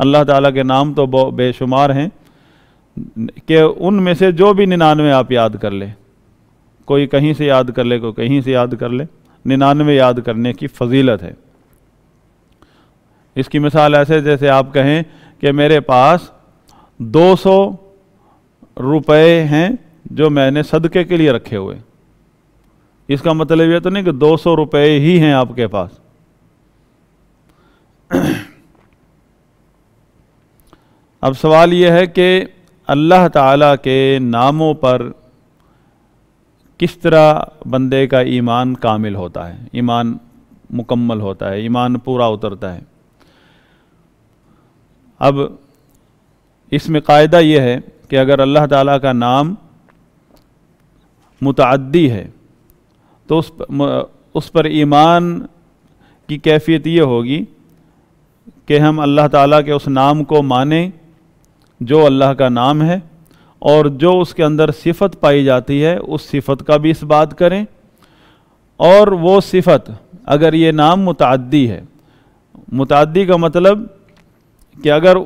اللہ تعالیٰ کے نام تو بے شمار ہیں کہ ان میں سے جو بھی 99 آپ یاد کر لیں، کوئی کہیں سے یاد کر لے، کوئی کہیں سے یاد کر لے، 99 یاد کرنے کی فضیلت ہے۔ اس کی مثال ایسے جیسے آپ کہیں کہ میرے پاس 200 روپے ہیں جو میں نے صدقے کے لیے رکھے ہوئے، اس کا مطلب یہ تو نہیں کہ 200 روپے ہی ہیں آپ کے پاس۔ اب سوال یہ ہے کہ اللہ تعالیٰ کے ناموں پر کس طرح بندے کا ایمان کامل ہوتا ہے، ایمان مکمل ہوتا ہے، ایمان پورا اترتا ہے۔ اب اس میں قاعدہ یہ ہے کہ اگر اللہ تعالیٰ کا نام متعدی ہے تو اس پر ایمان کی کیفیت یہ ہوگی کہ ہم اللہ تعالیٰ کے اس نام کو مانیں جو اللہ کا نام ہے، اور جو اس کے اندر صفت پائی جاتی ہے اس صفت کا بھی اس بات کریں، اور وہ صفت اگر یہ نام متعدی ہے، متعدی کا مطلب کہ اگر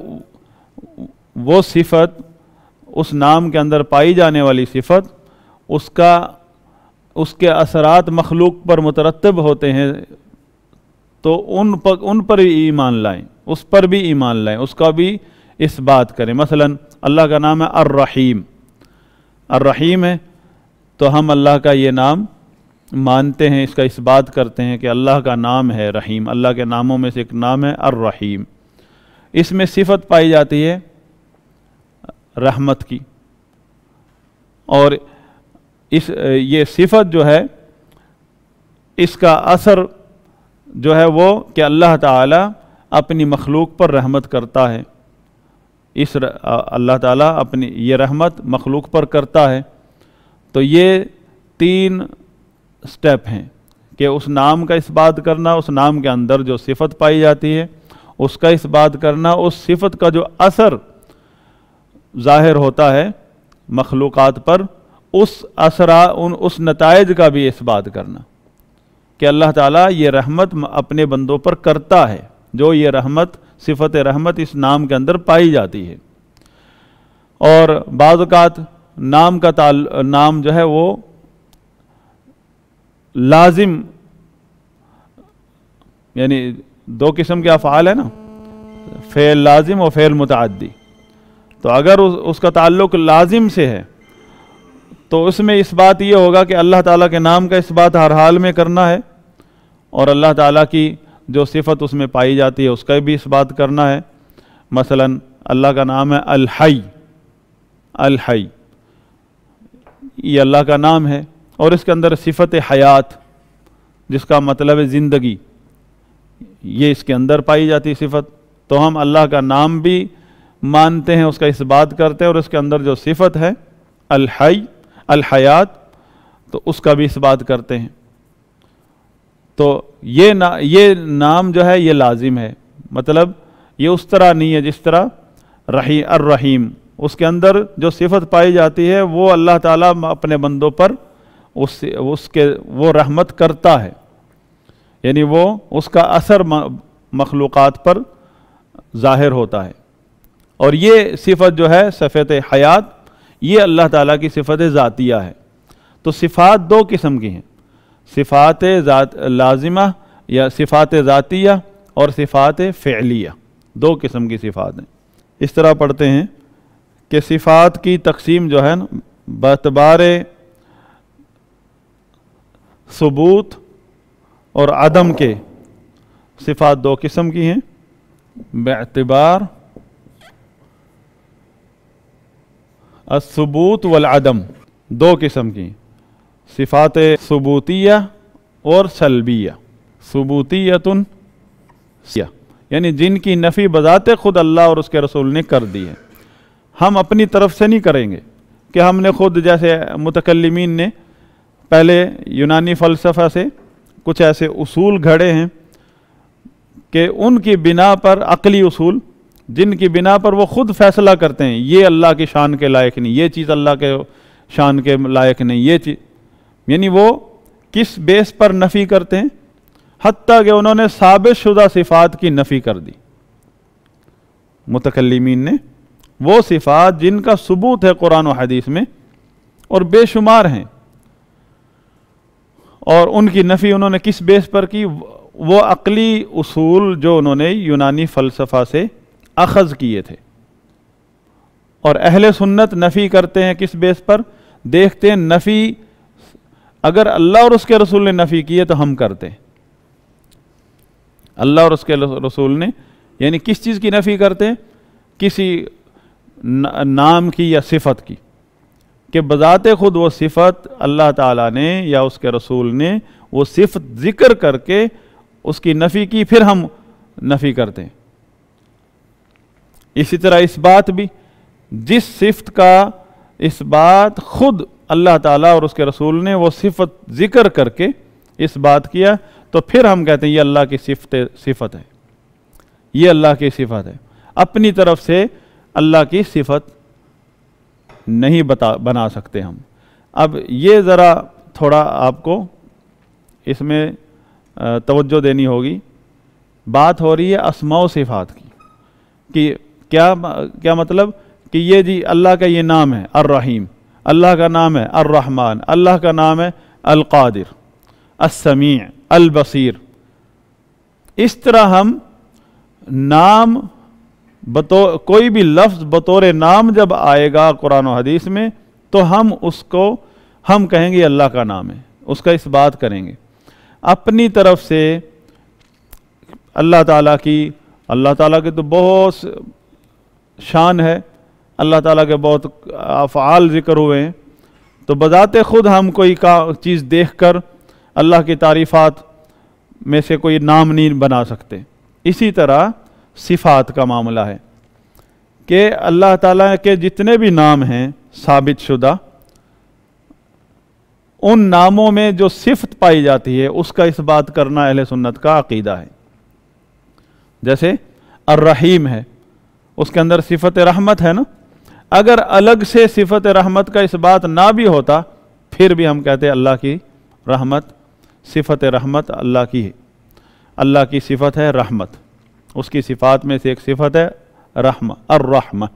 وہ صفت اس نام کے اندر پائی جانے والی صفت اس کے اثرات مخلوق پر مترتب ہوتے ہیں تو ان پر ایمان لائیں، اس پر بھی ایمان لائیں، اس کا بھی اس بات کریں۔ مثلا اللہ کا نام ہے الرحیم، الرحیم ہے تو ہم اللہ کا یہ نام مانتے ہیں، اس کا اس بات کرتے ہیں کہ اللہ کا نام ہے رحیم، اللہ کے ناموں میں سے ایک نام ہے الرحیم۔ اس میں صفت پائی جاتی ہے رحمت کی، اور یہ صفت جو ہے اس کا اثر جو ہے وہ کہ اللہ تعالیٰ اپنی مخلوق پر رحمت کرتا ہے، اللہ تعالیٰ اپنی یہ رحمت مخلوق پر کرتا ہے۔ تو یہ 3 سٹیپ ہیں کہ اس نام کا اس بات کرنا، اس نام کے اندر جو صفت پائی جاتی ہے اس کا اس بات کرنا، اس صفت کا جو اثر ظاہر ہوتا ہے مخلوقات پر اس نتائج کا بھی اس بات کرنا کہ اللہ تعالیٰ یہ رحمت اپنے بندوں پر کرتا ہے، جو یہ رحمت صفت رحمت اس نام کے اندر پائی جاتی ہے۔ اور بعض اوقات نام جو ہے وہ لازم، یعنی 2 قسم کے افعال ہیں نا، فعل لازم اور فعل متعدی۔ تو اگر اس کا تعلق لازم سے ہے تو اس میں اس بات یہ ہوگا کہ اللہ تعالیٰ کے نام کا اس بات ہر حال میں کرنا ہے، اور اللہ تعالیٰ کی جو صفت اس میں پائی جاتی ہے اس کا بھی اس بات کرنا ہے۔ مثلا اللہ کا نام ہے الحی، الحی یہ اللہ کا نام ہے، اور اس کے اندر صفت حیات جس کا مطلب ہے زندگی، یہ اس کے اندر پائی جاتی صفت، تو ہم اللہ کا نام بھی مانتے ہیں، اس کا اس بات کرتے ہیں، اور اس کے اندر جو صفت ہے الحی الحیات تو اس کا بھی اس بات کرتے ہیں۔ تو یہ نام جو ہے یہ لازم ہے، مطلب یہ اس طرح نہیں ہے جس طرح الرحیم، اس کے اندر جو صفت پائی جاتی ہے وہ اللہ تعالیٰ اپنے بندوں پر وہ رحمت کرتا ہے، یعنی وہ اس کا اثر مخلوقات پر ظاہر ہوتا ہے۔ اور یہ صفت جو ہے صفت حیات، یہ اللہ تعالیٰ کی صفت ذاتیہ ہے۔ تو صفات 2 قسم کی ہیں، صفات لازمہ یا صفات ذاتیہ اور صفات فعلیہ، 2 قسم کی صفات ہیں۔ اس طرح پڑھتے ہیں کہ صفات کی تقسیم جو ہے نا باعتبار ثبوت اور عدم کے، صفات 2 قسم کی ہیں، باعتبار الثبوت والعدم، 2 قسم کی، صفات ثبوتیہ اور سلبیہ۔ ثبوتیۃ یعنی جن کی نفی بذات خود اللہ اور اس کے رسول نے کر دی ہے، ہم اپنی طرف سے نہیں کریں گے کہ ہم نے خود، جیسے متکلمین نے پہلے یونانی فلسفہ سے کچھ ایسے اصول گھڑے ہیں کہ ان کی بنا پر، عقلی اصول جن کی بنا پر وہ خود فیصلہ کرتے ہیں یہ اللہ کی شان کے لائق نہیں، یہ چیز اللہ کے شان کے لائق نہیں، یہ چیز، یعنی وہ کس بیس پر نفی کرتے ہیں، حتیٰ کہ انہوں نے ثابت شدہ صفات کی نفی کر دی۔ متکلمین نے، وہ صفات جن کا ثبوت ہے قرآن و حدیث میں اور بے شمار ہیں، اور ان کی نفی انہوں نے کس بیس پر کی؟ وہ عقلی اصول جو انہوں نے یونانی فلسفہ سے اخذ کیے تھے. اور اہل سنت نفی کرتے ہیں کس بیس پر؟ دیکھتے ہیں نفی اگر اللہ اور اس کے رسول نے نفی کی ہے تو ہم کرتے ہیں. اللہ اور اس کے رسول نے یعنی کس چیز کی نفی کرتے ہیں؟ کسی نام کی یا صفت کی، کہ بذات خود وہ صفت اللہ تعالیٰ نے یا اس کے رسول نے وہ صفت ذکر کر کے اس کی نفی کی، پھر ہم نفی کرتے ہیں. اسی طرح اس بات بھی، جس صفت کا اس بات خود اللہ تعالیٰ اور اس کے رسول نے وہ صفت ذکر کر کے اس بات کیا، تو پھر ہم کہتے ہیں یہ اللہ کی صفت ہے، یہ اللہ کی صفت ہے. اپنی طرف سے اللہ کی صفت نہیں بنا سکتے ہم. اب یہ ذرا تھوڑا آپ کو اس میں توجہ دینی ہوگی. بات ہو رہی ہے اسماء و صفات کی، کہ کیا مطلب کہ یہ جی اللہ کا یہ نام ہے الرحیم، اللہ کا نام ہے الرحمن، اللہ کا نام ہے القادر، السمیع، البصیر. اس طرح ہم نام کوئی بھی لفظ بطور نام جب آئے گا قرآن و حدیث میں تو ہم کہیں گے اللہ کا نام ہے، اس کا اس بات کریں گے. اپنی طرف سے اللہ تعالیٰ کی تو بہت شان ہے، اللہ تعالیٰ کے بہت افعال ذکر ہوئے ہیں، تو بذات خود ہم کوئی چیز دیکھ کر اللہ کی تعریفات میں سے کوئی نام نہیں بنا سکتے. اسی طرح صفات کا معاملہ ہے کہ اللہ تعالیٰ کے جتنے بھی نام ہیں ثابت شدہ، ان ناموں میں جو صفت پائی جاتی ہے اس کا اس بات کرنا اہل سنت کا عقیدہ ہے. جیسے الرحیم ہے، اس کے اندر صفت رحمت ہے نا، اگر الگ سے صفت رحمت کا اس بات نہ بھی ہوتا پھر بھی ہم کہتے ہیں اللہ کی رحمت، صفت رحمت اللہ کی ہے، اللہ کی صفت ہے رحمت. اس کی صفات میں سے ایک صفت ہے رحمہ، الرحمہ.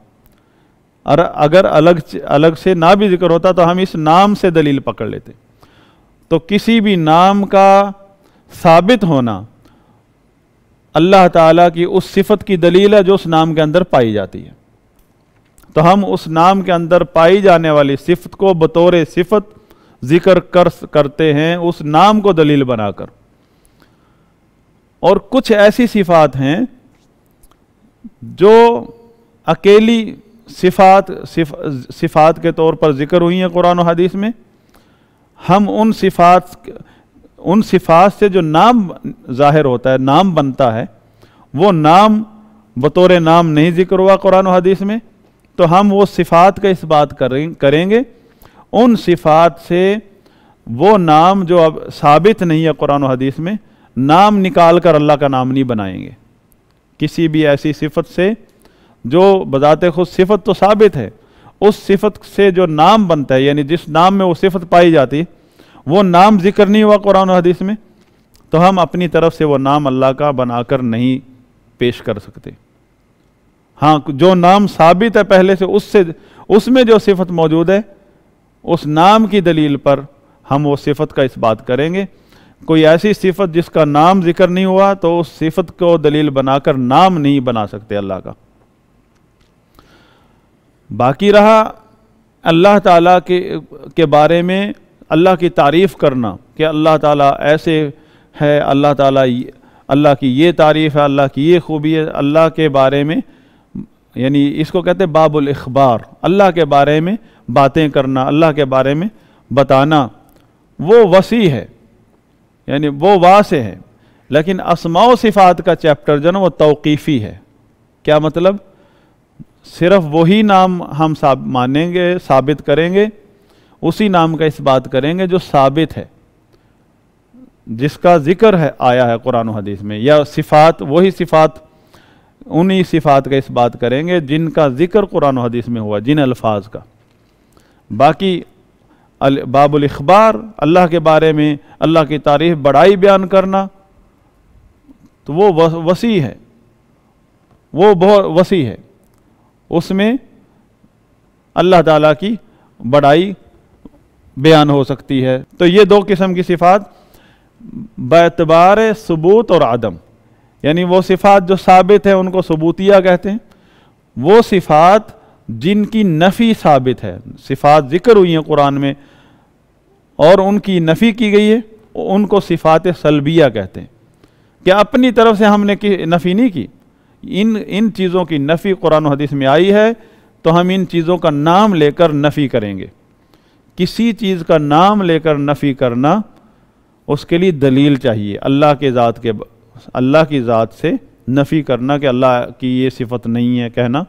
اور اگر الگ سے نہ بھی ذکر ہوتا تو ہم اس نام سے دلیل پکڑ لیتے. تو کسی بھی نام کا ثابت ہونا اللہ تعالیٰ کی اس صفت کی دلیل ہے جو اس نام کے اندر پائی جاتی ہے. تو ہم اس نام کے اندر پائی جانے والی صفت کو بطور صفت ذکر کرتے ہیں اس نام کو دلیل بنا کر. اور کچھ ایسی صفات ہیں جو اکیلی صفات کے طور پر ذکر ہوئی ہیں قرآن و حدیث میں، ہم ان صفات سے جو نام ظاہر ہوتا ہے، نام بنتا ہے، وہ نام بطور نام نہیں ذکر ہوا قرآن و حدیث میں، تو ہم وہ صفات کا اس بات کریں گے. ان صفات سے وہ نام جو اب ثابت نہیں ہے قرآن و حدیث میں، نام نکال کر اللہ کا نام نہیں بنائیں گے. کسی بھی ایسی صفت سے جو بذات خود صفت تو ثابت ہے، اس صفت سے جو نام بنتا ہے، یعنی جس نام میں وہ صفت پائی جاتی ہے، وہ نام ذکر نہیں ہوا قرآن و حدیث میں، تو ہم اپنی طرف سے وہ نام اللہ کا بنا کر نہیں پیش کر سکتے. ہاں، جو نام ثابت ہے پہلے سے اس میں جو صفت موجود ہے، اس نام کی دلیل پر ہم وہ صفت کا اس بات کریں گے. کوئی ایسی صفت جس کا نام ذکر نہیں ہوا تو اس صفت کو دلیل بنا کر نام نہیں بنا سکتے اللہ کا. باقی رہا اللہ تعالیٰ کے بارے میں اللہ کی تعریف کرنا کہ اللہ تعالیٰ ایسے ہے، اللہ کی یہ تعریف ہے، اللہ کی یہ خوبی ہے. اللہ کے بارے میں یعنی اس کو کہتے ہیں باب الاخبار، اللہ کے بارے میں باتیں کرنا، اللہ کے بارے میں بتانا، وہ وسیع ہے، یعنی وہ واسع ہے. لیکن اسماء و صفات کا چیپٹر جو نا وہ توقیفی ہے. کیا مطلب؟ صرف وہی نام ہم مانیں گے، ثابت کریں گے، اسی نام کا اس بات کریں گے جو ثابت ہے، جس کا ذکر ہے آیا ہے قرآن و حدیث میں، یا صفات وہی صفات، انہی صفات کا اس بات کریں گے جن کا ذکر قرآن و حدیث میں ہوا، جن الفاظ کا. باقی باب الاخبار، اللہ کے بارے میں اللہ کی تعریف بڑائی بیان کرنا، تو وہ وسیع ہے، وہ بہت وسیع ہے، اس میں اللہ تعالیٰ کی بڑائی بیان ہو سکتی ہے۔ تو یہ دو قسم کی صفات باعتبار ثبوت اور عدم، یعنی وہ صفات جو ثابت ہیں ان کو ثبوتیہ کہتے ہیں، وہ صفات جن کی نفی ثابت ہے، صفات ذکر ہوئی ہیں قرآن میں اور ان کی نفی کی گئی ہے، ان کو صفات سلبیہ کہتے ہیں کہ اپنی طرف سے ہم نے نفی نہیں کی، ان چیزوں کی نفی قرآن و حدیث میں آئی ہے تو ہم ان چیزوں کا نام لے کر نفی کریں گے۔ کسی چیز کا نام لے کر نفی کرنا، اس کے لیے دلیل چاہیے، اللہ کی ذات سے نفی کرنا کہ اللہ کی یہ صفت نہیں ہے کہنا،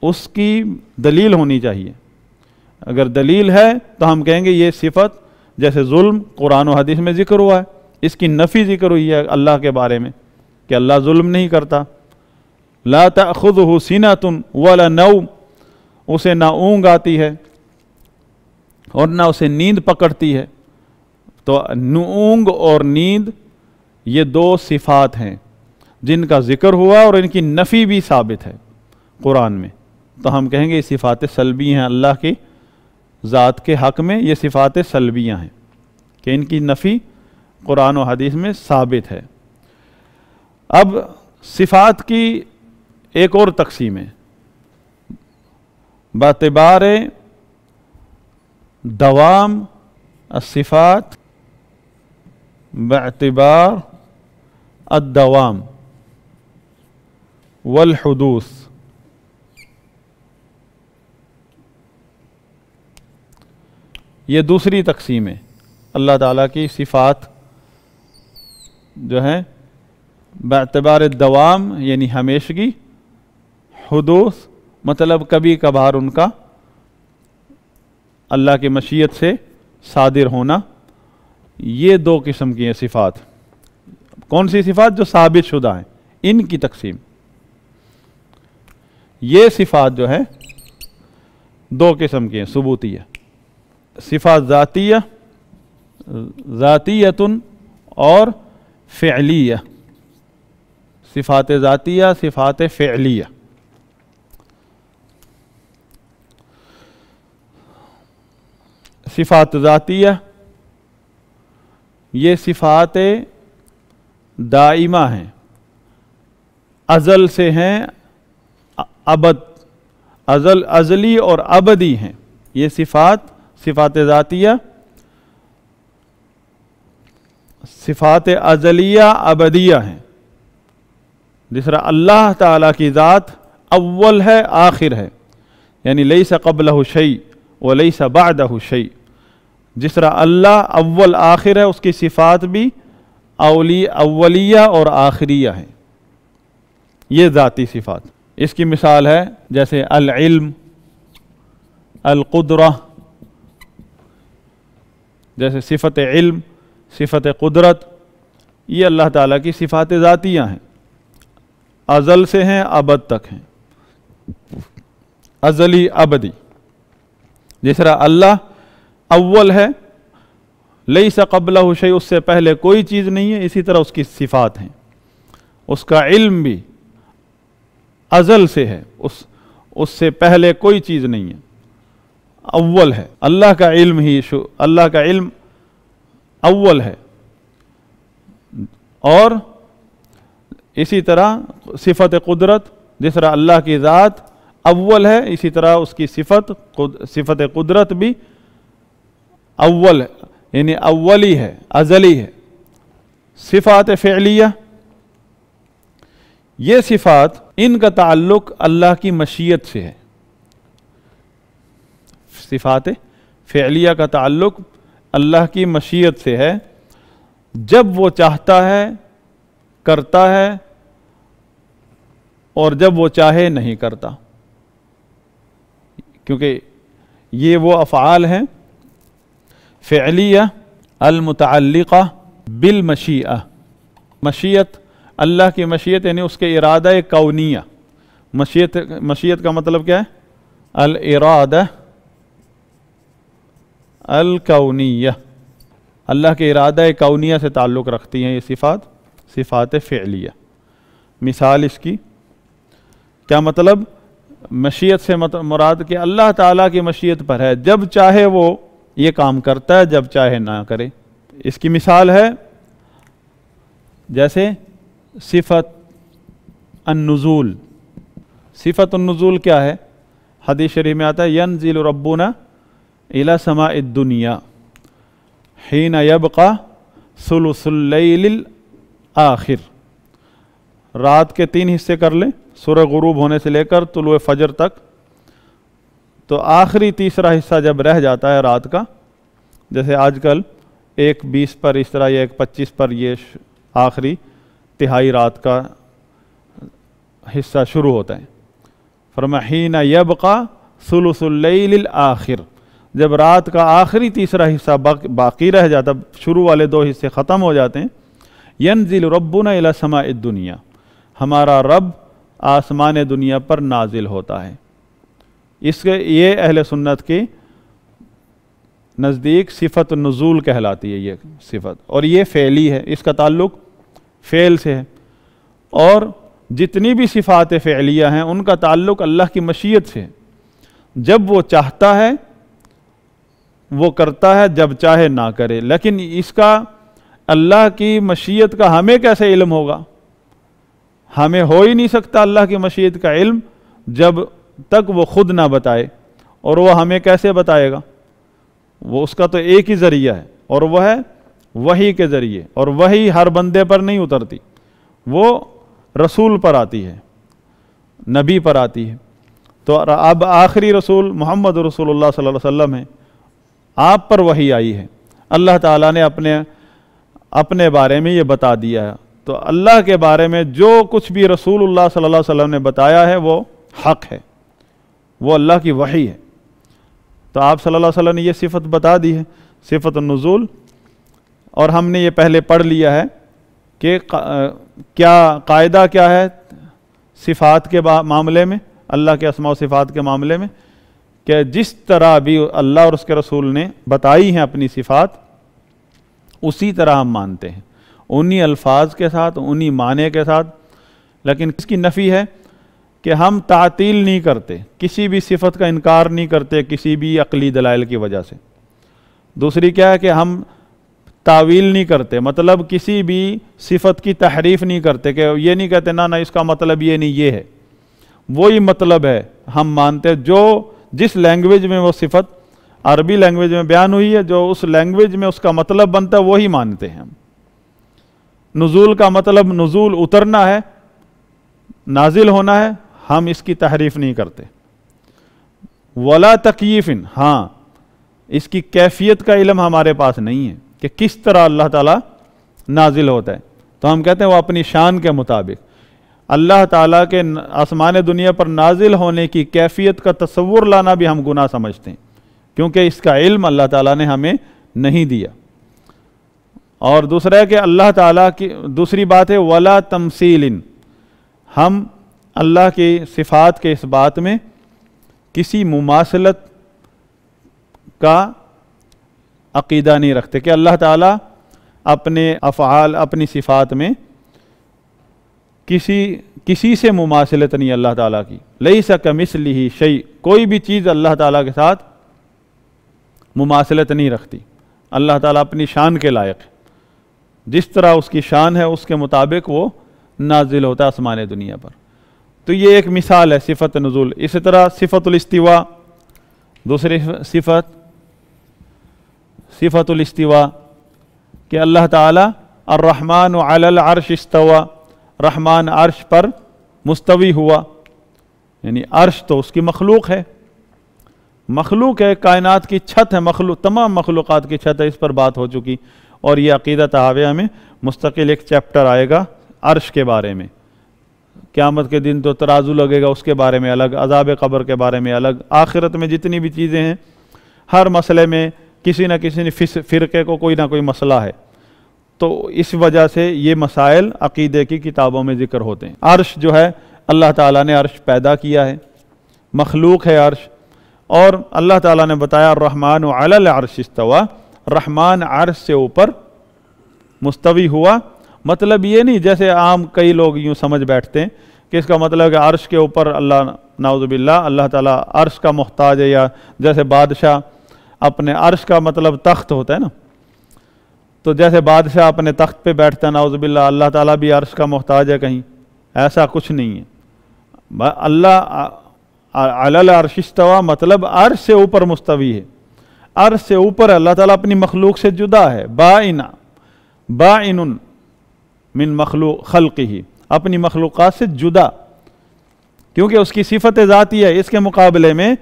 اس کی دلیل ہونی چاہیے۔ اگر دلیل ہے تو ہم کہیں گے یہ صفت، جیسے ظلم قرآن و حدیث میں ذکر ہوا ہے، اس کی نفی ذکر ہوئی ہے اللہ کے بارے میں کہ اللہ ظلم نہیں کرتا۔ لا تأخذہ سنۃ ولا نوم، اسے نہ اونگ آتی ہے اور نہ اسے نیند پکڑتی ہے۔ تو اونگ اور نیند یہ دو صفات ہیں جن کا ذکر ہوا اور ان کی نفی بھی ثابت ہے قرآن میں، تو ہم کہیں گے یہ صفات سلبی ہیں، اللہ کی ذات کے حق میں یہ صفات سلبیاں ہیں کہ ان کی نفی قرآن و حدیث میں ثابت ہے۔ اب صفات کی ایک اور تقسیم ہے باعتبار دوام الصفات، باعتبار الدوام والحدوث۔ یہ دوسری تقسیم ہے، اللہ تعالیٰ کی صفات جو ہیں باعتبار الدوام یعنی ہمیشگی، حدوث مطلب کبھی کبھار ان کا اللہ کی مشیت سے صادر ہونا۔ یہ دو قسم کی ہیں صفات۔ کون سی صفات؟ جو ثابت شدہ ہیں، ان کی تقسیم۔ یہ صفات جو ہے دو قسم کی ہیں ثبوتیہ، صفات ذاتیہ، ذاتیۃ اور فعلیہ، صفات ذاتیہ، صفات فعلیہ۔ صفات ذاتیہ یہ صفات دائمہ ہیں، ازل سے ہیں، ازلی اور ابدی ہیں۔ یہ صفات ذاتیہ صفات ازلیہ ابدیہ ہیں۔ جس طرح اللہ تعالیٰ کی ذات اول ہے آخر ہے، یعنی لیس قبلہ شیء ولیس بعدہ شیء۔ جس طرح اللہ اول آخر ہے، اس کی صفات بھی اولیہ اور آخریہ ہیں۔ یہ ذاتی صفات، اس کی مثال ہے جیسے العلم، القدرہ، جیسے صفت علم، صفت قدرت، یہ اللہ تعالیٰ کی صفات ذاتیہ ہیں، ازل سے ہیں ابد تک ہیں، ازلی ابدی۔ جس طرح اللہ اول ہے، لیس قبلہ شیء، اس سے پہلے کوئی چیز نہیں ہے، اسی طرح اس کی صفات ہیں۔ اس کا علم بھی ازل سے ہے، اس سے پہلے کوئی چیز نہیں ہے، اول ہے۔ اللہ کا علم اللہ کا علم اول ہے، اور اسی طرح صفت قدرت، جس طرح اللہ کی ذات اول ہے، اسی طرح اس کی صفت قدرت بھی اول ہے، یعنی اولی ہے، ازلی ہے۔ صفات فعلیہ یہ صفات، ان کا تعلق اللہ کی مشیت سے ہے۔ صفات فعلیہ کا تعلق اللہ کی مشیت سے ہے، جب وہ چاہتا ہے کرتا ہے، اور جب وہ چاہے نہیں کرتا، کیونکہ یہ وہ افعال ہیں فعلیہ المتعلقہ بالمشیئہ۔ مشیت، اللہ کی مشیت یعنی اس کے ارادہ کونیہ۔ مشیت کا مطلب کیا ہے؟ الارادہ الکونیہ، اللہ کے ارادہ کونیہ سے تعلق رکھتی ہیں یہ صفات فعلیہ۔ مثال اس کی کیا مطلب؟ مشیت سے مراد کہ اللہ تعالیٰ کی مشیت پر ہے، جب چاہے وہ یہ کام کرتا ہے، جب چاہے نہ کرے۔ اس کی مثال ہے جیسے صفت النزول۔ صفت النزول کیا ہے؟ حدیث شریف میں آتا ہے ینزل ربنا الی سماء الدنیا حین یبقى ثلث اللیل الآخر۔ رات کے 3 حصے کر لیں، سورج غروب ہونے سے لے کر طلوع فجر تک، تو آخری تیسرا حصہ جب رہ جاتا ہے رات کا، جیسے آج کل 1:20 پر اس طرح یا 1:25 پر یہ آخری تہائی رات کا حصہ شروع ہوتا ہے۔ فرمایا حین یبقى ثلث اللیل الآخر، جب رات کا آخری تیسرا حصہ باقی رہ جاتا، شروع والے 2 حصے ختم ہو جاتے ہیں، ینزل ربنا الی سماء الدنیا، ہمارا رب آسمان دنیا پر نازل ہوتا ہے۔ اس کے یہ اہل سنت کی نزدیک صفت النزول کہلاتی ہے یہ صفت، اور یہ فعلی ہے، اس کا تعلق فعل سے ہے، اور جتنی بھی صفات فعلیہ ہیں ان کا تعلق اللہ کی مشیت سے ہے۔ جب وہ چاہتا ہے وہ کرتا ہے، جب چاہے نہ کرے۔ لیکن اس کا اللہ کی مشیت کا ہمیں کیسے علم ہوگا؟ ہمیں ہو ہی نہیں سکتا اللہ کی مشیت کا علم جب تک وہ خود نہ بتائے، اور وہ ہمیں کیسے بتائے گا؟ وہ اس کا تو ایک ہی ذریعہ ہے، اور وہ ہے وحی کے ذریعے، اور وحی ہر بندے پر نہیں اترتی، وہ رسول پر آتی ہے، نبی پر آتی ہے۔ تو اب آخری رسول محمد رسول اللہ صلی اللہ علیہ وسلم ہے، آپ پر وحی آئی ہے، اللہ تعالیٰ نے اپنے بارے میں یہ بتا دیا ہے۔ تو اللہ کے بارے میں جو کچھ بھی رسول اللہ صلی اللہ علیہ وسلم نے بتایا ہے وہ حق ہے، وہ اللہ کی وحی ہے۔ تو آپ صلی اللہ علیہ وسلم نے یہ صفت بتا دی ہے، صفت النزول، اور ہم نے یہ پہلے پڑھ لیا ہے کہ کیا قاعدہ کیا ہے صفات کے معاملے میں، اللہ کے اسماء و صفات کے معاملے میں، کہ جس طرح بھی اللہ اور اس کے رسول نے بتائی ہیں اپنی صفات، اسی طرح ہم مانتے ہیں، انہی الفاظ کے ساتھ، انہی معنی کے ساتھ۔ لیکن اس کی نفی ہے کہ ہم تعطیل نہیں کرتے، کسی بھی صفت کا انکار نہیں کرتے کسی بھی عقلی دلائل کی وجہ سے۔ دوسری کیا ہے کہ ہم تعویل نہیں کرتے، مطلب کسی بھی صفت کی تحریف نہیں کرتے، کہ یہ نہیں کہتے نہ اس کا مطلب یہ نہیں، یہ ہے، وہی مطلب ہے ہم مانتے، جو جس لینگویج میں وہ صفت عربی لینگویج میں بیان ہوئی ہے، جو اس لینگویج میں اس کا مطلب بنتا ہے وہی مانتے ہیں ہم۔ نزول کا مطلب نزول اترنا ہے، نازل ہونا ہے، ہم اس کی تحریف نہیں کرتے۔ ولا تکییف، ہاں اس کی کیفیت کا علم ہمارے پاس نہیں ہے کہ کس طرح اللہ تعالیٰ نازل ہوتا ہے، تو ہم کہتے ہیں وہ اپنی شان کے مطابق۔ اللہ تعالیٰ کے آسمان دنیا پر نازل ہونے کی کیفیت کا تصور لانا بھی ہم گناہ سمجھتے ہیں، کیونکہ اس کا علم اللہ تعالیٰ نے ہمیں نہیں دیا۔ اور دوسرا ہے کہ اللہ تعالیٰ کی دوسری بات ہے ولا تمثیل، ہم اللہ کی صفات کے اس بات میں کسی مماثلت کا عقیدہ نہیں رکھتے، کہ اللہ اپنے افعال، اپنی صفات میں کسی سے مماثلت نہیں اللہ تعالیٰ کی۔ لیس کمثلہ شیء، کوئی بھی چیز اللہ تعالیٰ کے ساتھ مماثلت نہیں رکھتی۔ اللہ تعالیٰ اپنی شان کے لائق ہے، جس طرح اس کی شان ہے اس کے مطابق وہ نازل ہوتا ہے آسمان دنیا پر۔ تو یہ ایک مثال ہے صفت نزول۔ اسی طرح صفت الاستواء، دوسری صفت صفت الاستواء، کہ اللہ تعالیٰ الرحمن علی العرش استوى، رحمان عرش پر مستوی ہوا، یعنی عرش تو اس کی مخلوق ہے، مخلوق ہے، کائنات کی چھت ہے، مخلوق تمام مخلوقات کی چھت ہے، اس پر بات ہو چکی۔ اور یہ عقیدہ تحاویہ میں مستقل ایک چیپٹر آئے گا عرش کے بارے میں، قیامت کے دن تو ترازو لگے گا اس کے بارے میں الگ، عذاب قبر کے بارے میں الگ، آخرت میں جتنی بھی چیزیں ہیں، ہر مسئلے میں کسی نہ کسی فرقے کو کوئی نہ کوئی مسئلہ ہے، تو اس وجہ سے یہ مسائل عقیدے کی کتابوں میں ذکر ہوتے ہیں۔ عرش جو ہے اللہ تعالیٰ نے عرش پیدا کیا ہے، مخلوق ہے عرش، اور اللہ تعالیٰ نے بتایا الرحمن علی العرش استوى، رحمان عرش سے اوپر مستوی ہوا۔ مطلب یہ نہیں جیسے عام کئی لوگ یوں سمجھ بیٹھتے ہیں کہ اس کا مطلب ہے کہ عرش کے اوپر اللہ نعوذ باللہ اللہ تعالیٰ عرش کا محتاج ہے، یا جیسے بادشاہ اپنے عرش کا مطلب تخت ہوتا ہے نا، تو جیسے بادشاہ اپنے تخت پہ بیٹھتا ہے نعوذ باللہ، اللہ تعالیٰ بھی عرش کا محتاج ہے کہیں؟ ایسا کچھ نہیں ہے۔ اللہ علی العرش استویٰ مطلب عرش سے اوپر مستوی ہے، عرش سے اوپر اللہ تعالیٰ اپنی مخلوق سے جدا ہے، بائن من مخلوق خلقہ، اپنی مخلوقات سے جدا، کیونکہ اس کی صفت ذاتی ہے۔ اس کے مقابلے میں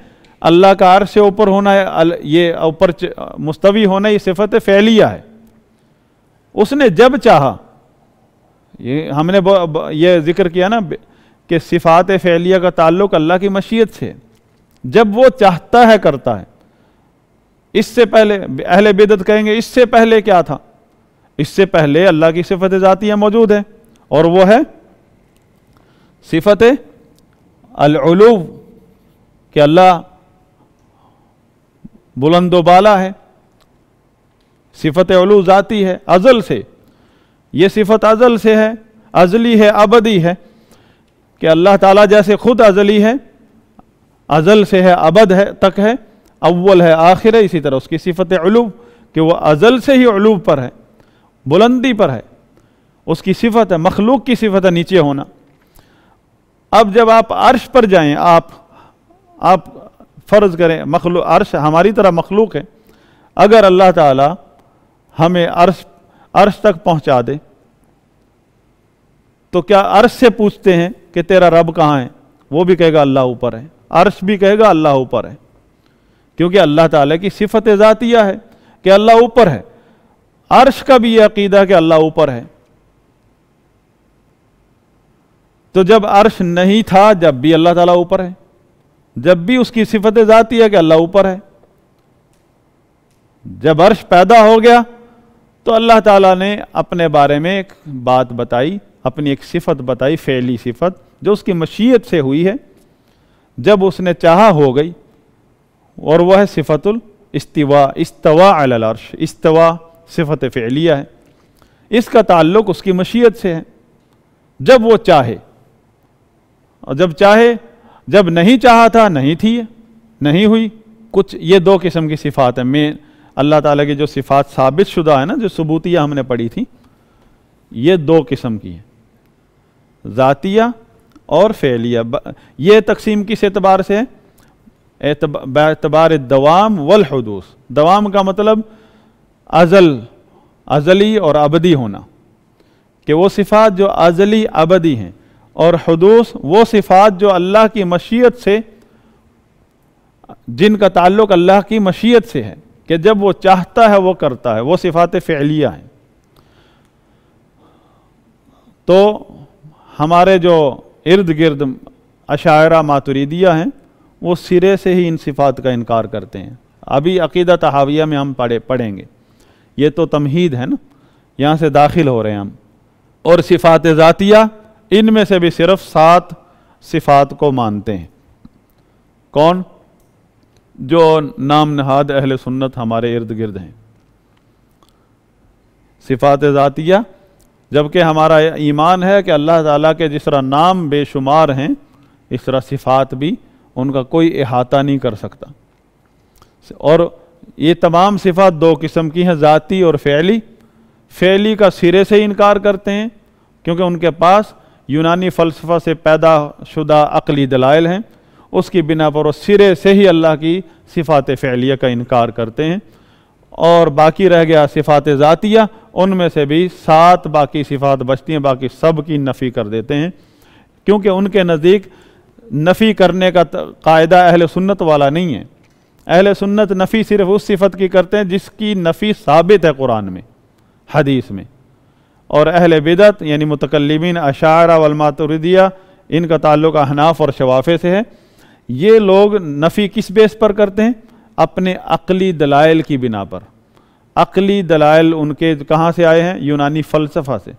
اللہ کا عرش سے اوپر ہونا ہے، یہ اوپر مستوی ہونا، یہ صفت فعلیہ ہے۔ اس نے جب چاہا، یہ ہم نے یہ ذکر کیا نا کہ صفات فعلیہ کا تعلق اللہ کی مشیت سے، جب وہ چاہتا ہے کرتا ہے۔ اس سے پہلے اہل بدعت کہیں گے اس سے پہلے کیا تھا؟ اس سے پہلے اللہ کی صفت ذاتیہ موجود ہے، اور وہ ہے صفت العلو، کہ اللہ بلند و بالا ہے، صفت علو ذاتی ہے ازل سے، یہ صفت ازل سے ہے، ازلی ہے، ابدی ہے، کہ اللہ تعالیٰ جیسے خود ازلی ہے، ازل سے ہے، ابد ہے تک ہے، اول ہے، آخر ہے، اسی طرح اس کی صفت علو کہ وہ ازل سے ہی علو پر ہے، بلندی پر ہے، اس کی صفت ہے۔ مخلوق کی صفت ہے نیچے ہونا۔ اب جب آپ عرش پر جائیں، آپ فرض کریں مخلوق، عرش ہماری طرح مخلوق ہے، اگر اللہ تعالیٰ ہمیں عرش تک پہنچا دے تو کیا عرش سے پوچھتے ہیں کہ تیرا رب کہاں ہے؟ وہ بھی کہے گا اللہ اوپر ہے، عرش بھی کہے گا اللہ اوپر ہے، کیونکہ اللہ تعالیٰ کی صفت ذاتیہ ہے کہ اللہ اوپر ہے۔ عرش کا بھی یہ عقیدہ کہ اللہ اوپر ہے۔ تو جب عرش نہیں تھا، جب بھی اللہ تعالیٰ اوپر ہے، جب بھی اس کی صفت ذاتی ہے کہ اللہ اوپر ہے۔ جب عرش پیدا ہو گیا تو اللہ تعالیٰ نے اپنے بارے میں ایک بات بتائی، اپنی ایک صفت بتائی، فعلی صفت جو اس کی مشیت سے ہوئی ہے، جب اس نے چاہا ہو گئی، اور وہ ہے صفت الاستواء، استوا علی العرش، استوا صفت فعلیہ ہے، اس کا تعلق اس کی مشیت سے ہے، جب وہ چاہے، اور جب چاہے، جب نہیں چاہا تھا نہیں تھی، نہیں ہوئی۔ کچھ یہ دو قسم کی صفات ہیں، میں اللہ تعالیٰ کی جو صفات ثابت شدہ ہے نا، جو ثبوتیہ ہم نے پڑھی تھی، یہ دو قسم کی ہیں، ذاتیہ اور فعلیہ۔ یہ تقسیم کس اعتبار سے ہے؟ باعتبار الدوام والحدوث۔ دوام کا مطلب ازلی اور ابدی ہونا، کہ وہ صفات جو ازلی ابدی ہیں، اور حدوث وہ صفات جو اللہ کی مشیت سے، جن کا تعلق اللہ کی مشیت سے ہے، کہ جب وہ چاہتا ہے وہ کرتا ہے، وہ صفات فعلیہ ہیں۔ تو ہمارے جو ارد گرد اشاعرہ ماتریدیہ ہیں، وہ سرے سے ہی ان صفات کا انکار کرتے ہیں۔ ابھی عقیدہ طحاویہ میں ہم پڑھیں گے، یہ تو تمہید ہے نا، یہاں سے داخل ہو رہے ہیں ہم۔ اور صفات ذاتیہ، ان میں سے بھی صرف 7 صفات کو مانتے ہیں۔ کون؟ جو نام نہاد اہل سنت ہمارے ارد گرد ہیں، صفات ذاتیہ، جبکہ ہمارا ایمان ہے کہ اللہ تعالیٰ کے جس طرح نام بے شمار ہیں، اس طرح صفات بھی ان کا کوئی احاطہ نہیں کر سکتا۔ اور یہ تمام صفات 2 قسم کی ہیں، ذاتی اور فعلی۔ فعلی کا سرے سے انکار کرتے ہیں، کیونکہ ان کے پاس یونانی فلسفہ سے پیدا شدہ عقلی دلائل ہیں، اس کی بنا پر وہ سرے سے ہی اللہ کی صفات فعلیہ کا انکار کرتے ہیں۔ اور باقی رہ گیا صفات ذاتیہ، ان میں سے بھی 7 باقی صفات بچتی ہیں، باقی سب کی نفی کر دیتے ہیں، کیونکہ ان کے نزدیک نفی کرنے کا قاعدہ اہل سنت والا نہیں ہے۔ اہل سنت نفی صرف اس صفت کی کرتے ہیں جس کی نفی ثابت ہے قرآن میں، حدیث میں۔ اور اہل بدعت یعنی متکلمین اشاعرہ والماتریدیہ، ان کا تعلق احناف اور شوافع سے ہے۔ یہ لوگ نفی کس بیس پر کرتے ہیں؟ اپنے عقلی دلائل کی بنا پر۔ عقلی دلائل ان کے کہاں سے آئے ہیں؟ یونانی فلسفہ سے۔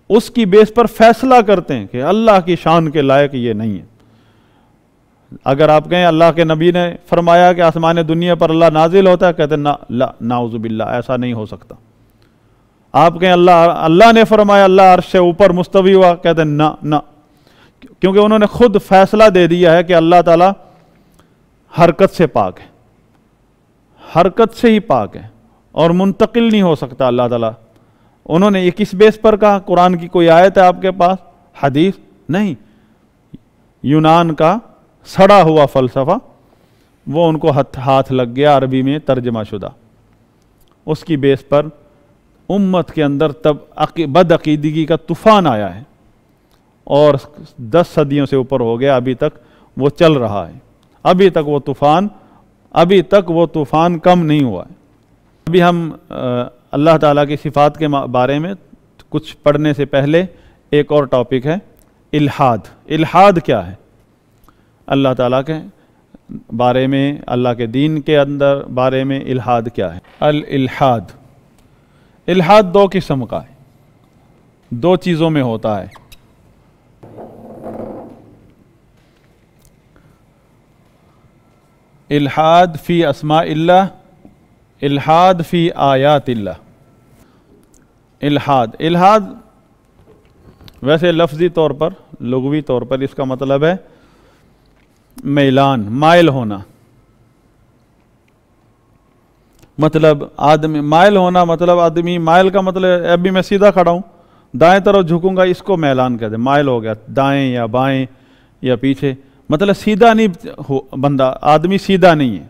اس کی بیس پر فیصلہ کرتے ہیں کہ اللہ کی شان کے لائق یہ نہیں ہے۔ اگر آپ کہیں اللہ کے نبی نے فرمایا کہ آسمان دنیا پر اللہ نازل ہوتا ہے، کہتے ہیں لا نعوذ باللہ، ایسا نہیں ہو سکتا۔ آپ کہیں اللہ نے فرمایا اللہ عرش سے اوپر مستوی ہوا، کہتے ہیں نہ، کیونکہ انہوں نے خود فیصلہ دے دیا ہے کہ اللہ تعالیٰ حرکت سے پاک ہے، حرکت سے ہی پاک ہے اور منتقل نہیں ہو سکتا اللہ تعالیٰ۔ انہوں نے یہ کس بیس پر کہا؟ قرآن کی کوئی آیت ہے آپ کے پاس؟ حدیث نہیں، یونان کا سڑا ہوا فلسفہ، وہ ان کو ہاتھ لگ گیا عربی میں ترجمہ شدہ، اس کی بیس پر امت کے اندر تب بد عقیدگی کا طوفان آیا ہے، اور 10 صدیوں سے اوپر ہو گیا، ابھی تک وہ چل رہا ہے، ابھی تک وہ طوفان کم نہیں ہوا ہے۔ ابھی ہم اللہ تعالیٰ کی صفات کے بارے میں کچھ پڑھنے سے پہلے ایک اور ٹاپک ہے الحاد۔ الحاد کیا ہے؟ اللہ تعالیٰ کے بارے میں، اللہ کے دین کے اندر بارے میں الحاد کیا ہے؟ الالحاد، الحاد 2 قسم کا ہے، 2 چیزوں میں ہوتا ہے۔ الحاد فی اسماء اللہ، الحاد فی آیات اللہ۔ الحاد ویسے لفظی طور پر، لغوی طور پر اس کا مطلب ہے میلان، مائل ہونا، مطلب آدمی مائل ہونا، مطلب آدمی مائل کا مطلب ابھی میں سیدھا کھڑا ہوں، دائیں طرف جھکوں گا، اس کو میلان کہتے ہیں، مائل ہو گیا، دائیں یا بائیں یا پیچھے، مطلب سیدھا نہیں، بندہ آدمی سیدھا نہیں ہے،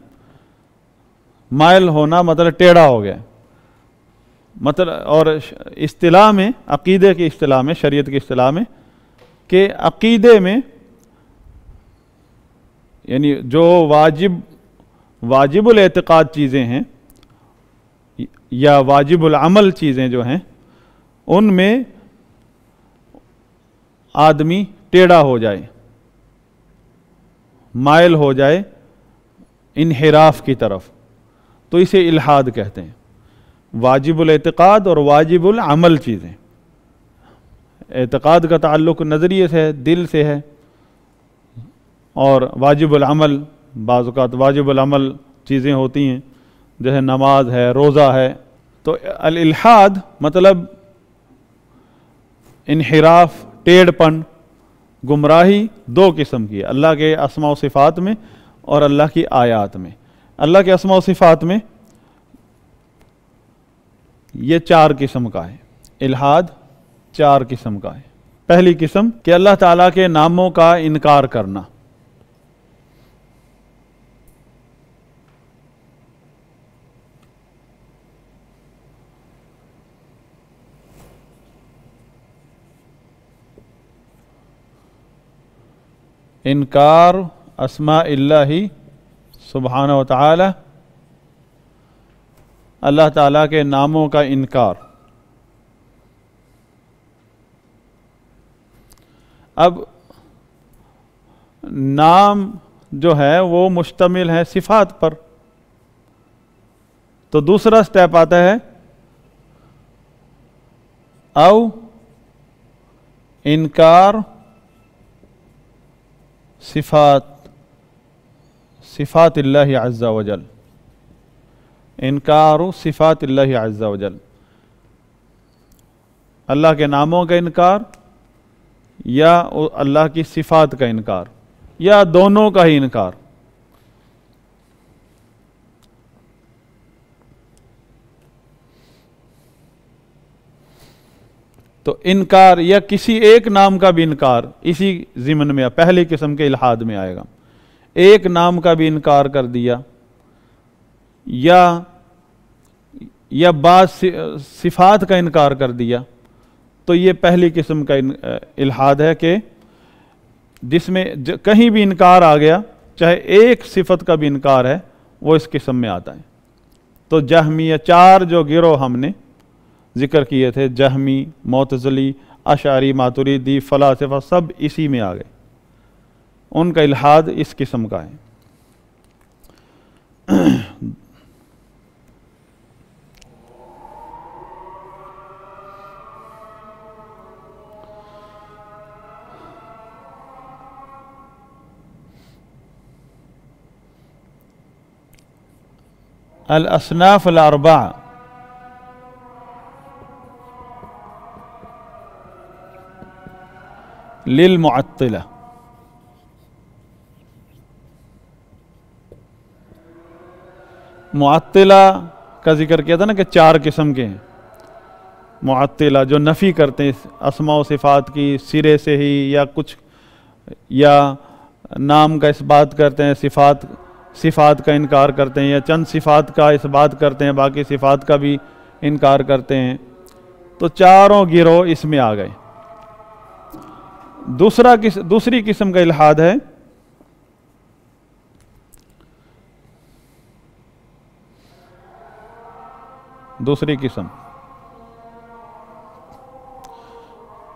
مائل ہونا مطلب ٹیڑھا ہو گیا، مطلب۔ اور اصطلاح میں، عقیدے کی اصطلاح میں، شریعت کی اصطلاح میں، کہ عقیدے میں یعنی جو واجب الاعتقاد چیزیں ہیں یا واجب العمل چیزیں جو ہیں، ان میں آدمی ٹیڑھا ہو جائے، مائل ہو جائے انحراف کی طرف، تو اسے الحاد کہتے ہیں۔ واجب الاعتقاد اور واجب العمل چیزیں، اعتقاد کا تعلق نظریے سے ہے، دل سے ہے، اور واجب العمل، بعض اوقات واجب العمل چیزیں ہوتی ہیں جیسے نماز ہے، روزہ ہے۔ تو الالحاد مطلب انحراف، ٹیڑھ پن، گمراہی 2 قسم کی ہے، اللہ کے اسماء و صفات میں اور اللہ کی آیات میں۔ اللہ کے اسماء و صفات میں یہ 4 قسم کا ہے، الحاد 4 قسم کا ہے۔ پہلی قسم کہ اللہ تعالیٰ کے ناموں کا انکار کرنا، انکار اسماء اللہ سبحانہ و تعالی، اللہ تعالیٰ کے ناموں کا انکار۔ اب نام جو ہے وہ مشتمل ہے صفات پر، تو دوسرا سٹیپ آتا ہے او انکار صفات اللہ عز و جل، انکار صفات اللہ عز و جل، اللہ کے ناموں کا انکار یا اللہ کی صفات کا انکار یا دونوں کا ہی انکار۔ تو انکار یا کسی ایک نام کا بھی انکار اسی ضمن میں پہلی قسم کے الحاد میں آئے گا، ایک نام کا بھی انکار کر دیا یا بعض صفات کا انکار کر دیا، تو یہ پہلی قسم کا الحاد ہے کہ جس میں کہیں بھی انکار آ گیا، چاہے ایک صفت کا بھی انکار ہے، وہ اس قسم میں آتا ہے۔ تو جہمیہ 4 جو گروہ ہم نے ذکر کیے تھے، جہمی، معتزلی، اشعری، ماتریدی، فلاسفہ، سب اسی میں آ گئے، ان کا الحاد اس قسم کا ہے۔ الاصناف الاربعہ، للمعطلہ. معطلہ کا ذکر کیا تھا نا کہ 4 قسم کے ہیں. معطلہ جو نفی کرتے ہیں اسماء و صفات کی سرے سے ہی، یا کچھ، یا نام کا اس بات کرتے ہیں، صفات کا انکار کرتے ہیں، یا چند صفات کا اس بات کرتے ہیں، باقی صفات کا بھی انکار کرتے ہیں. تو چاروں گروہ اس میں آ گئے. دوسری قسم کا الحاد ہے دوسری قسم،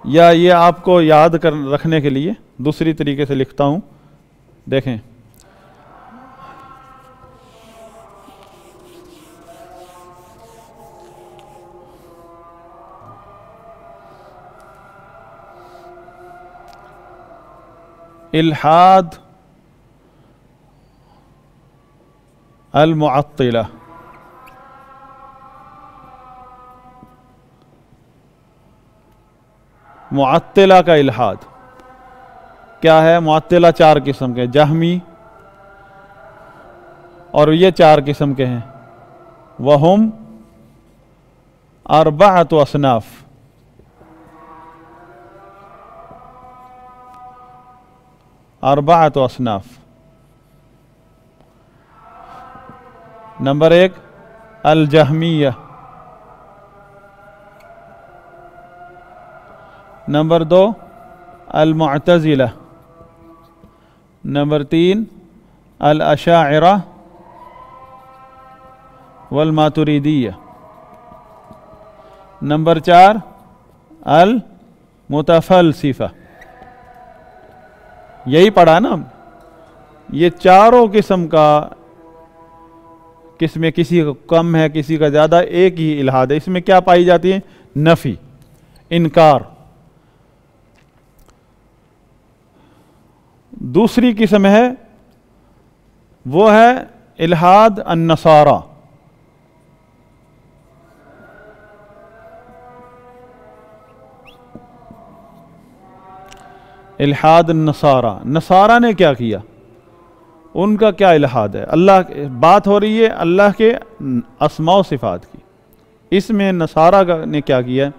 یا یہ آپ کو یاد رکھنے کے لیے دوسری طریقے سے لکھتا ہوں. دیکھیں، الحاد المعطلہ. معطلہ کا الحاد کیا ہے؟ معطلہ 4 قسم کے، جہمی، اور یہ 4 قسم کے ہیں. وہم 4 اصناف. اربعۃ اصناف. نمبر 1 الجہمیہ. نمبر 2 المعتزلہ. نمبر 3 الاشاعرہ والماتریدیہ. نمبر 4 المتفلسفہ. یہی پڑھا نا. یہ چاروں قسم کا، کس میں کسی کا کم ہے کسی کا زیادہ، ایک ہی الحاد ہے. اس میں کیا پائی جاتی ہے؟ نفی، انکار. دوسری قسم ہے وہ ہے الحاد النصارہ. الحاد النصارہ. نصارہ نے کیا کیا؟ ان کا کیا الحاد ہے؟ بات ہو رہی ہے اللہ کے اسماء و صفات کی. اس میں نصارہ نے کیا کیا؟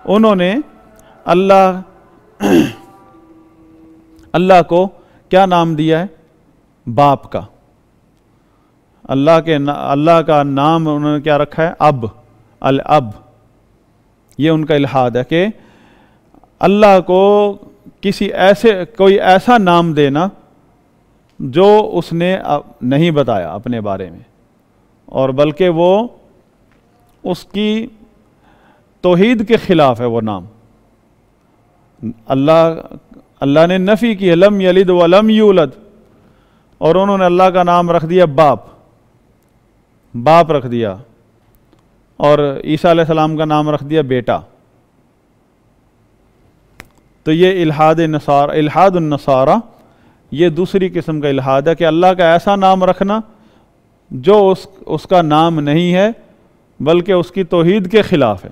انہوں نے اللہ کو کیا نام دیا ہے؟ باپ کا. اللہ کا نام انہوں نے کیا رکھا ہے؟ اب، الاب. یہ ان کا الحاد ہے کہ اللہ کو کوئی ایسا نام دینا جو اس نے نہیں بتایا اپنے بارے میں، اور بلکہ وہ اس کی توحید کے خلاف ہے وہ نام. اللہ نے نفی کی، لم یلد ولم یولد، اور انہوں نے اللہ کا نام رکھ دیا باپ رکھ دیا، اور عیسیٰ علیہ السلام کا نام رکھ دیا بیٹا. تو یہ الحاد النصارہ یہ دوسری قسم کا الحاد ہے کہ اللہ کا ایسا نام رکھنا جو اس کا نام نہیں ہے بلکہ اس کی توحید کے خلاف ہے.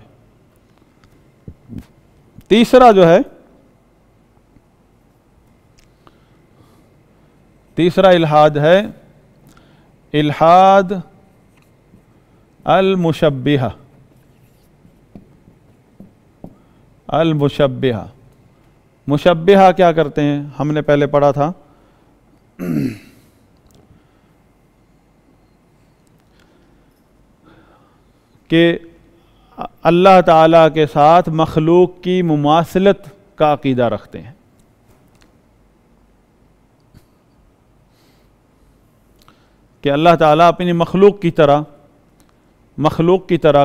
تیسرا جو ہے، تیسرا الحاد ہے الحاد المشبہہ. المشبہہ، مشبہہ کیا کرتے ہیں؟ ہم نے پہلے پڑھا تھا کہ اللہ تعالیٰ کے ساتھ مخلوق کی مماثلت کا عقیدہ رکھتے ہیں. کہ اللہ تعالیٰ اپنی مخلوق کی طرح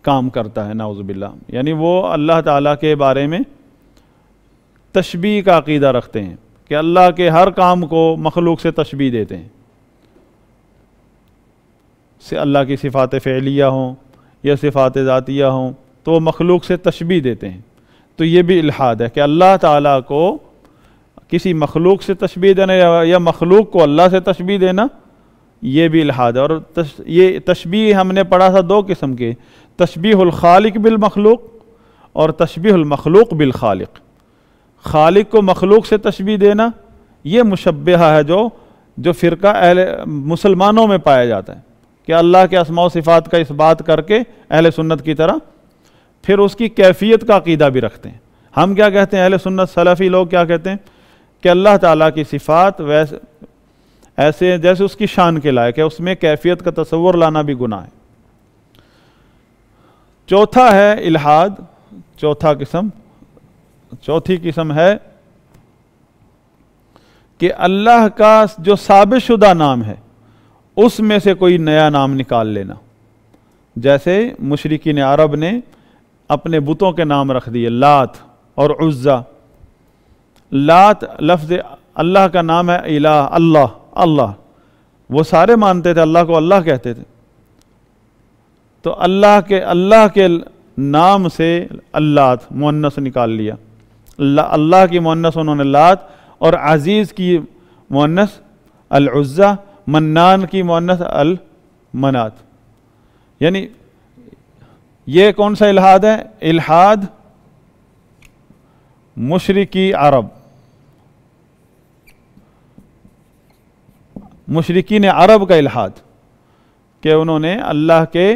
کام کرتا ہے، نعوذ باللہ. یعنی وہ اللہ تعالیٰ کے بارے میں تشبیہ کا عقیدہ رکھتے ہیں کہ اللہ کے ہر کام کو مخلوق سے تشبیہ دیتے ہیں. اللہ کی صفات فعلیہ ہوں یا صفات ذاتیہ ہوں تو وہ مخلوق سے تشبیہ دیتے ہیں. تو یہ بھی الحاد ہے کہ اللہ تعالیٰ کو کسی مخلوق سے تشبیہ دینا یا مخلوق کو اللہ سے تشبیہ دینا، یہ بھی الحاد ہے. اور یہ تشبیہ ہم نے پڑھا تھا 2 قسم کے، تشبیہ الخالق بالمخلوق اور تشبیہ المخلوق بالخالق. خالق کو مخلوق سے تشبیہ دینا یہ مشبہہ ہے جو فرقہ اہل مسلمانوں میں پایا جاتا ہے کہ اللہ کے اسماء و صفات کا اس بات کر کے اہل سنت کی طرح پھر اس کی کیفیت کا عقیدہ بھی رکھتے ہیں۔ ہم کیا کہتے ہیں اہل سنت سلفی لوگ کیا کہتے ہیں کہ اللہ تعالیٰ کی صفات ایسے ہیں جیسے اس کی شان کے لائق ہے، اس میں کیفیت کا تصور لانا بھی گناہ ہے۔ چوتھا ہے الحاد، چوتھی قسم ہے کہ اللہ کا جو ثابت شدہ نام ہے اس میں سے کوئی نیا نام نکال لینا، جیسے مشرکین عرب نے اپنے بتوں کے نام رکھ دیے لات اور عزا۔ لات لفظ اللہ کا نام ہے، الہ اللہ، وہ سارے مانتے تھے اللہ کو اللہ کہتے تھے، تو اللہ کے نام سے اللات مؤنث نکال لیا، اللہ کی مؤنث انہوں نے لات اور عزیز کی مؤنث العزا، منان کی مؤنث المنات۔ یعنی یہ کون سا الحاد ہے؟ الحاد مشرکی عرب، مشرکین عرب کا الحاد کہ انہوں نے اللہ کے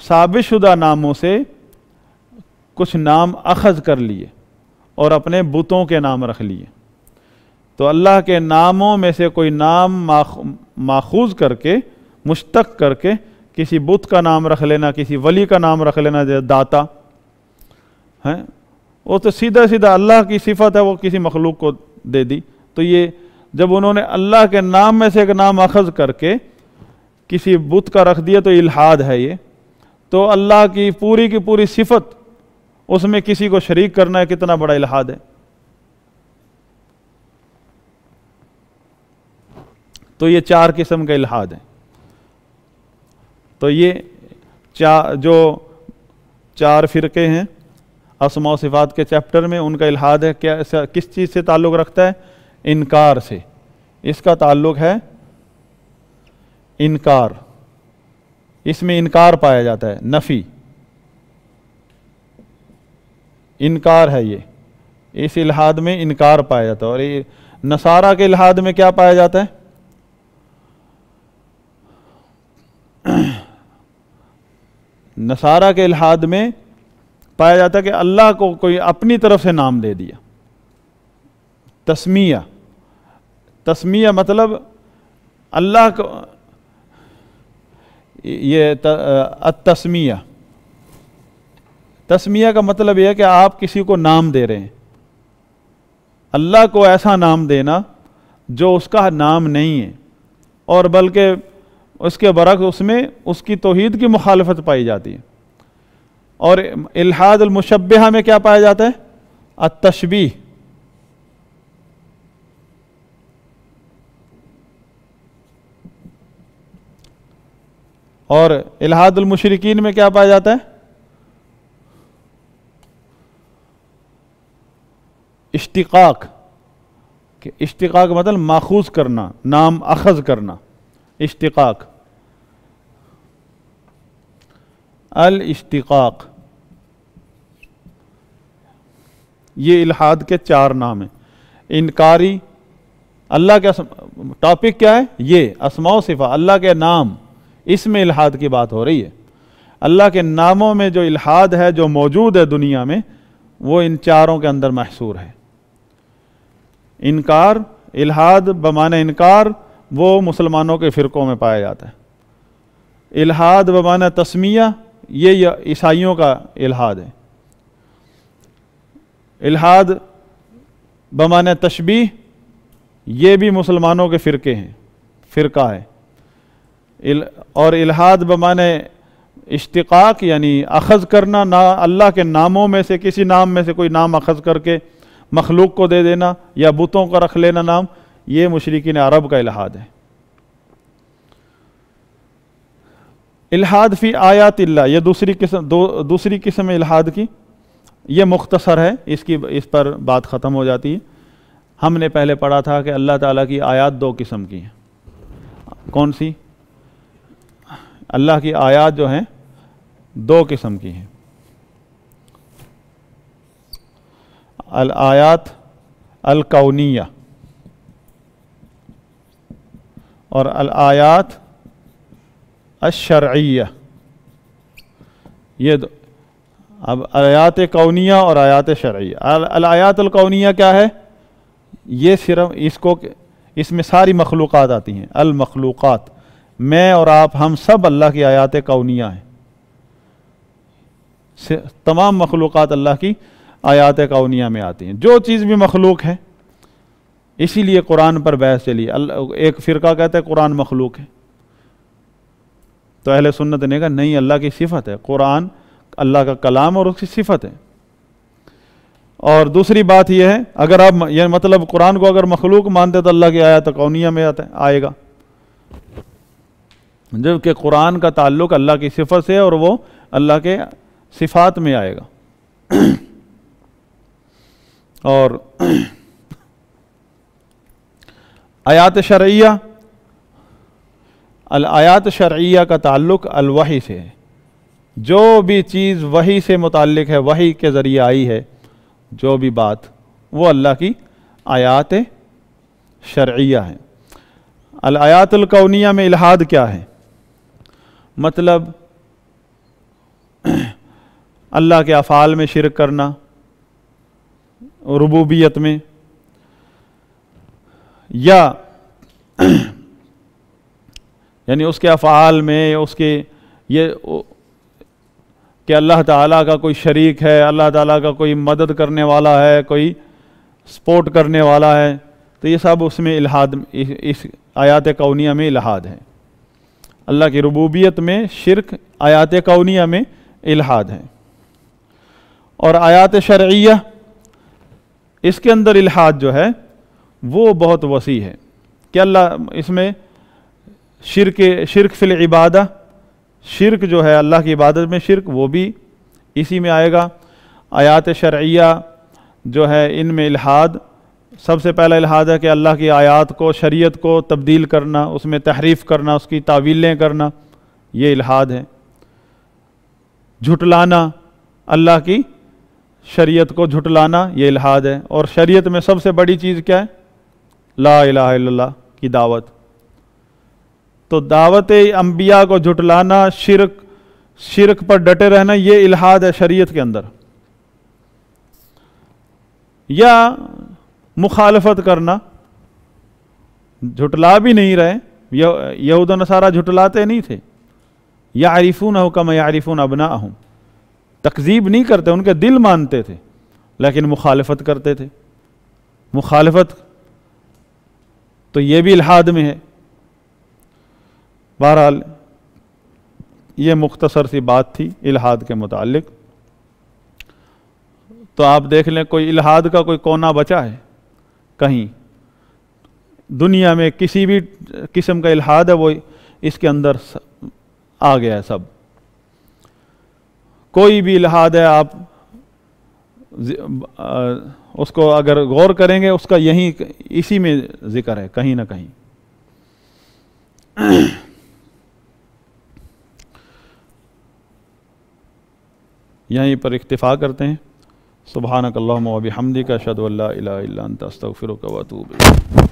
ثابت شدہ ناموں سے کچھ نام اخذ کر لیے اور اپنے بتوں کے نام رکھ لیے۔ تو اللہ کے ناموں میں سے کوئی نام ماخوذ کر کے، مشتق کر کے کسی بت کا نام رکھ لینا، کسی ولی کا نام رکھ لینا، جیسے داتا ہے، وہ تو سیدھا اللہ کی صفت ہے، وہ کسی مخلوق کو دے دی۔ تو یہ جب انہوں نے اللہ کے نام میں سے ایک نام اخذ کر کے کسی بت کا رکھ دیا تو الحاد ہے یہ۔ تو اللہ کی پوری صفت اس میں کسی کو شریک کرنا ہے، کتنا بڑا الحاد ہے۔ تو یہ 4 قسم کا الحاد ہے۔ تو یہ جو 4 فرقے ہیں اسماء و صفات کے چیپٹر میں، ان کا الحاد ہے کس چیز سے تعلق رکھتا ہے؟ انکار سے۔ اس کا تعلق ہے انکار، اس میں انکار پایا جاتا ہے، نفی، انکار ہے یہ، اس الحاد میں انکار پایا جاتا ہے۔ اور یہ نصارہ کے الحاد میں کیا پایا جاتا ہے؟ نصارہ کے الحاد میں پایا جاتا ہے کہ اللہ کو کوئی اپنی طرف سے نام دے دیا، تسمیہ مطلب اللہ کو، یہ تسمیہ کا مطلب یہ ہے کہ آپ کسی کو نام دے رہے ہیں، اللہ کو ایسا نام دینا جو اس کا نام نہیں ہے، اور بلکہ اس کے برعکس اس میں اس کی توحید کی مخالفت پائی جاتی ہے۔ اور الحاد المشبہہ میں کیا پایا جاتا ہے؟ التشبیہ۔ اور الحاد المشرکین میں کیا پایا جاتا ہے؟ اشتقاق۔ اشتقاق مطلب ماخوذ کرنا، نام اخذ کرنا، اشتقاق، الاشتقاق۔ یہ الحاد کے 4 نام ہیں۔ انکاری، اللہ کے ٹاپک کیا ہے؟ یہ اسماء و صفات، اللہ کے نام، اس میں الحاد کی بات ہو رہی ہے۔ اللہ کے ناموں میں جو الحاد ہے، جو موجود ہے دنیا میں، وہ ان 4 کے اندر محصور ہے۔ انکار، الحاد بمعنی انکار، وہ مسلمانوں کے فرقوں میں پایا جاتا ہے۔ الحاد بمعنی تسمیہ، یہ عیسائیوں کا الحاد ہے۔ الحاد بمعنی تشبیہ، یہ بھی مسلمانوں کے فرقہ ہے۔ اور الحاد بمعنی اشتقاق یعنی اخذ کرنا، اللہ کے ناموں میں سے کسی نام میں سے کوئی نام اخذ کر کے مخلوق کو دے دینا یا بتوں کا رکھ لینا نام، یہ مشرکین عرب کا الحاد ہے۔ الحاد فی آیات اللہ، یہ دوسری قسم الحاد کی، یہ مختصر ہے، اس پر بات ختم ہو جاتی ہے۔ ہم نے پہلے پڑھا تھا کہ اللہ تعالیٰ کی آیات 2 قسم کی ہیں۔ کون سی؟ اللہ کی آیات جو ہیں 2 قسم کی ہیں۔ الآیات الکونیہ اور الآیات الشرعیہ. یہ اب آیات کونیہ اور آیات شرعیہ. الآیات الکونیہ کیا ہے؟ یہ صرف اس میں ساری مخلوقات آتی ہیں. المخلوقات، میں اور آپ ہم سب اللہ کی آیات کونیہ ہیں. تمام مخلوقات اللہ کی آیات کونیہ میں آتی ہیں. جو چیز بھی مخلوق ہے، اسی لیے قرآن پر بحث چلی. ایک فرقہ کہتا ہے قرآن مخلوق ہے، تو اہل سنت نے کہا نہیں، اللہ کی صفت ہے. قرآن اللہ کا کلام اور اس کی صفت ہے. اور دوسری بات یہ ہے، اگر آپ یہ مطلب قرآن کو اگر مخلوق مانتے تو اللہ کی آیات کونیہ میں آئے گا، جبکہ قرآن کا تعلق اللہ کی صفت سے ہے اور وہ اللہ کے صفات میں آئے گا. اور آیات شرعیہ، الآیات شرعیہ کا تعلق الوحی سے ہے. جو بھی چیز وحی سے متعلق ہے، وحی کے ذریعے آئی ہے، جو بھی بات، وہ اللہ کی آیات شرعیہ ہیں. الآیات الکونیہ میں الحاد کیا ہے؟ مطلب اللہ کے افعال میں شرک کرنا، ربوبیت میں، یا یعنی اس کے افعال میں اس کے یہ کہ اللہ تعالیٰ کا کوئی شریک ہے، اللہ تعالیٰ کا کوئی مدد کرنے والا ہے، کوئی سپورٹ کرنے والا ہے، تو یہ سب اس میں الحاد، اس آیات کونیہ میں الحاد ہے. اللہ کی ربوبیت میں شرک، آیات کونیہ میں الحاد ہے. اور آیات شرعیہ، اس کے اندر الحاد جو ہے وہ بہت وسیع ہے کہ اللہ اس میں شرک فی العبادہ، شرک جو ہے اللہ کی عبادت میں شرک، وہ بھی اسی میں آئے گا. آیات شرعیہ جو ہے ان میں الحاد، سب سے پہلا الحاد ہے کہ اللہ کی آیات کو، شریعت کو تبدیل کرنا، اس میں تحریف کرنا، اس کی تعویلیں کرنا، یہ الحاد ہے. جھٹلانا، اللہ کی شریعت کو جھٹلانا، یہ الحاد ہے. اور شریعت میں سب سے بڑی چیز کیا ہے؟ لا الہ الا اللہ کی دعوت. تو دعوت انبیاء کو جھٹلانا، شرک پر ڈٹے رہنا، یہ الحاد ہے شریعت کے اندر. یا مخالفت کرنا، جھٹلا بھی نہیں رہے، یہود و نصارہ جھٹلاتے نہیں تھے. یعرفونہ کما یعرفون ابناءہم، تکذیب نہیں کرتے، ان کے دل مانتے تھے لیکن مخالفت کرتے تھے. مخالفت تو یہ بھی الحاد میں ہے. بہرحال یہ مختصر سی بات تھی الحاد کے متعلق. تو آپ دیکھ لیں کوئی الحاد کا کوئی کونا بچا ہے کہیں دنیا میں؟ کسی بھی قسم کا الحاد ہے وہ اس کے اندر آ گیا ہے سب. کوئی بھی الحاد ہے، آپ اس کو اگر غور کریں گے، اس کا اسی میں ذکر ہے کہیں نہ کہیں. یہیں پر اکتفا کرتے ہیں. سبحانک اللہم و بحمدک، اشہد ان لا الہ الا انت، استغفرک و اتوب الیک.